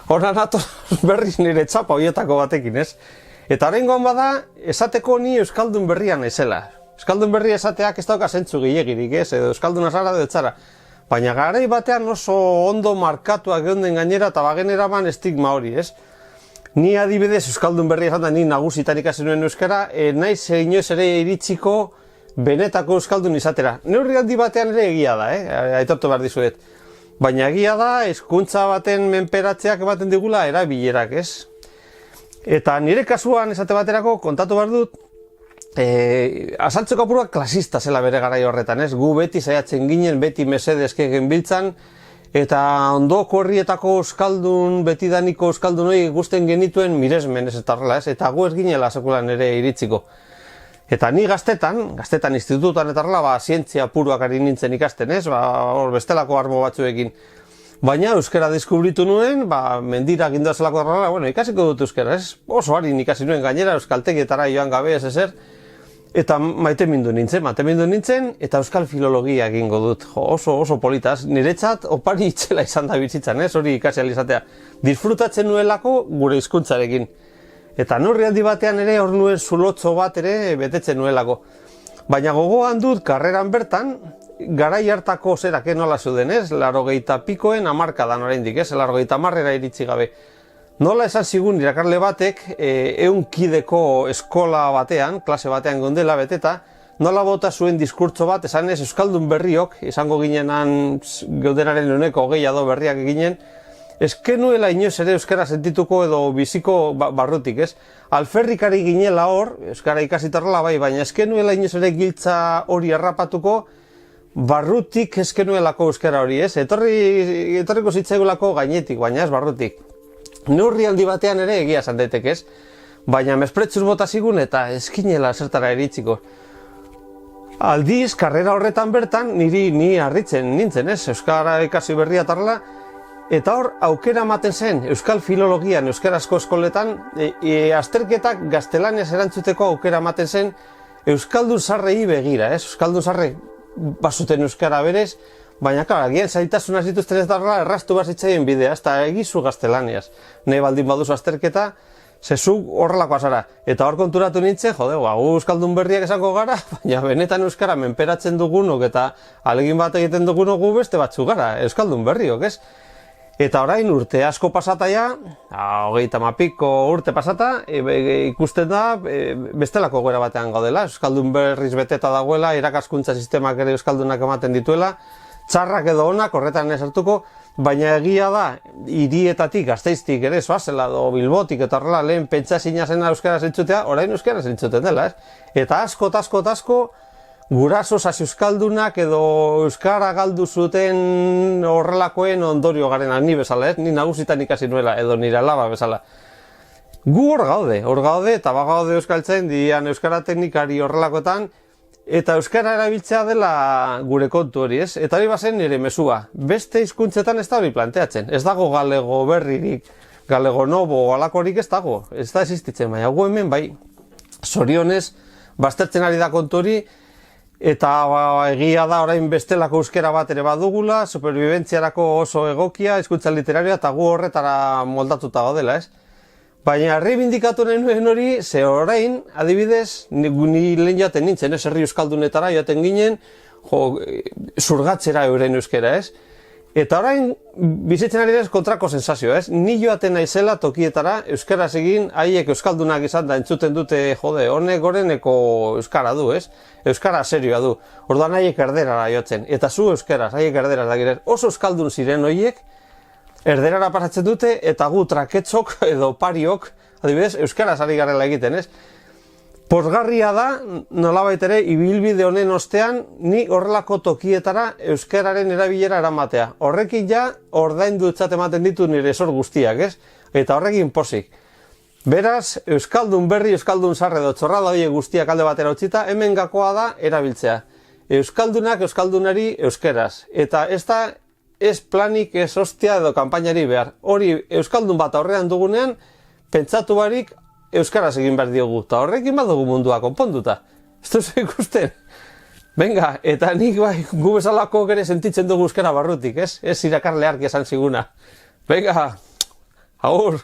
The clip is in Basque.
Hora nato berriz nire txapa hoietako batekin, ez? Eta horrengoan bada, esateko ni euskaldun berria naizela. Euskaldun berria esateak ez dauka zentzu gehiagirik, ez? Edo euskalduna zara edo etzara. Baina garai batean oso ondo markatuak geunden gainera eta bageneraban estigma hori, ez? Ni adibidez euskaldun berria esan da, ni nagusitan ikasi nuen euskara, naiz inoiz ere iritsiko benetako euskaldun izatera. Neurri handi batean ere egia da, aitortu behar dizuet. Baina egia da, hizkuntza baten menperatzeak ematen digula erabilerak, ez? Eta nire kasuan esate baterako kontatu behar dut, azaltzeko apurua klasista zela bere garai horretan, ez? Gu beti saiatzen ginen, beti mesedezke genbiltzan, eta ondoko herrietako euskaldun, betidaniko euskaldun hori gusten genituen miresmen ez eta horrela, ez? Eta gu ez ginela sekulan ere iritsiko. Eta ni gaztetan institututan eta horrela, zientzia puruak ari nintzen ikasten, ez? Hor bestelako armo batzuekin. Baina euskara deskubritu nuen, mendira gindoa zelako horrela, bueno, ikasiko dut euskara, ez? Oso harin ikasi nuen gainera, euskaltegietara joan gabe ez ezer. Eta maitemindu nintzen, eta euskal filologia egingo dut. Oso politaz, niretzat opari itxela izan da bizitzan, ez? Hori ikasi alizatea. Disfrutatzen nuelako gure hizkuntzarekin. Eta neurri handi batean ere hor nuen zulotzo bat ere betetzen nuelako. Baina gogoan dut karreran bertan, garai hartako zerak nola zuden, ez? 80 pikoen hamarkadan oraindik, ez? 80 iritsi gabe. Nola esan zigun irakarle batek, 100 kideko eskola batean, klase batean gondela beteta, nola bota zuen diskurtso bat, esan ez euskaldun berriok, izango ginenan geudenaren uneko 20 berriak ginen, eskenuela inoiz ere euskara sentituko edo biziko barrutik, ez? Alferrikari ginela hor, euskara ikasitarrela bai, baina eskenuela inoiz ere giltza hori harrapatuko, barrutik eskenuelako euskara hori, ez? Etorriko zitzaigulako gainetik, baina ez barrutik. Neurri handi batean ere egia esan daitek, ez? Baina mespretzuz bota zigun eta eskinela zertara iritsiko. Aldiz, karrera horretan bertan, ni harritzen nintzen, ez? Euskara ikasi berria tarla. Eta hor, aukera ematen zen, euskal filologian, euskarazko eskoletan, azterketak gaztelaniaz erantzuteko aukera ematen zen, euskaldun zarrei begira, ez? Euskaldun zarre bazuten euskara berez, baina, agian zaitasuna zituzten ez darla erraztu bat zitzaien bidea, eta egizu gaztelaniaz. Nahi baldin baduzu azterketa, zezu horrelakoa zara. Eta hor konturatu nintzen, gu euskaldun berriak esango gara, baina benetan euskara menperatzen dugunok eta alegin bat egiten dugunok gu beste batzu gara, euskaldun berriok, ez? Eta orain urte asko pasataia, 30 piko urte pasata, ikusten da bestelako goera batean gaudela, euskaldun berriz beteta dagoela, irakaskuntza sistemak ere euskaldunak ematen dituela, txarrak edo onak horretan esartuko, baina egia da, hirietatik, Gasteiztik ere zoazela, edo Bilbotik eta horrela lehen pentsazina zena euskara zentzutea, orain euskara zentzuten dela, ez? Eta asko, guraso euskaldunak edo euskara galdu zuten horrelakoen ondorio garena, ni bezala, ez? Ni nagusitan ikasi nuela, edo nire alaba bezala. Gu hor gaude, eta bagaude euskaltzen, dian euskara teknikari horrelakoetan, eta euskara erabiltzea dela gure kontu hori, ez? Eta hori bazen nire mezua. Beste hizkuntzetan ez da hori planteatzen. Ez dago galego berririk, galego nobo, alakorik ez dago. Ez da existitzen, baina gu hemen bai. Zorionez, baztertzen ari da kontu hori, eta egia da orain bestelako euskera bat ere badugula, superbibentziarako oso egokia, hizkuntza literarioa, eta gu horretara moldatuta gaudela, ez? Baina erreibindikatu nahi nuen hori, ze orain, adibidez, ni lehen jaten nintzen, ez herri euskaldunetara jaten ginen, zurgatzera euren euskera, ez? Eta orain, bizitzen ari dez kontrako sensazio, ez? Ni joaten naizela tokietara, euskaraz egin, haiek euskaldunak izan da entzuten dute, honek goreneko euskara du, ez? Euskara serioa du. Orduan haiek erderara jotzen. Eta zu euskaraz, haiek erderaz da giren. Oso euskaldun ziren horiek, erderara pasatzen dute, eta gu traketzok edo pariok, adibidez, euskaraz ari garela egiten, ez? Pozgarria da, nolabait ere, ibilbide honen ostean, ni horrelako tokietara euskararen erabilera eramatea. Horrekin ja, ordaindutzat ematen ditu nire zor guztiak, ez? Eta horrekin pozik. Beraz, euskaldun berri, euskaldun zarre edo txorrada horiek guztiak alde batera utzita, hemen gakoa da erabiltzea. Euskaldunak euskaldunari euskeraz. Eta ez da, ez planik, ez hostia edo kanpainari behar. Hori, euskaldun bat aurrean dugunean, pentsatu barik, euskaraz egin behar diogu, eta horrekin badugu mundua konponduta. Ez duzu ikusten? Venga, eta nik bai, gu bezalako gere sentitzen dugu euskara barrutik, ez? Ez irakarle arki esan ziguna. Venga, Agur!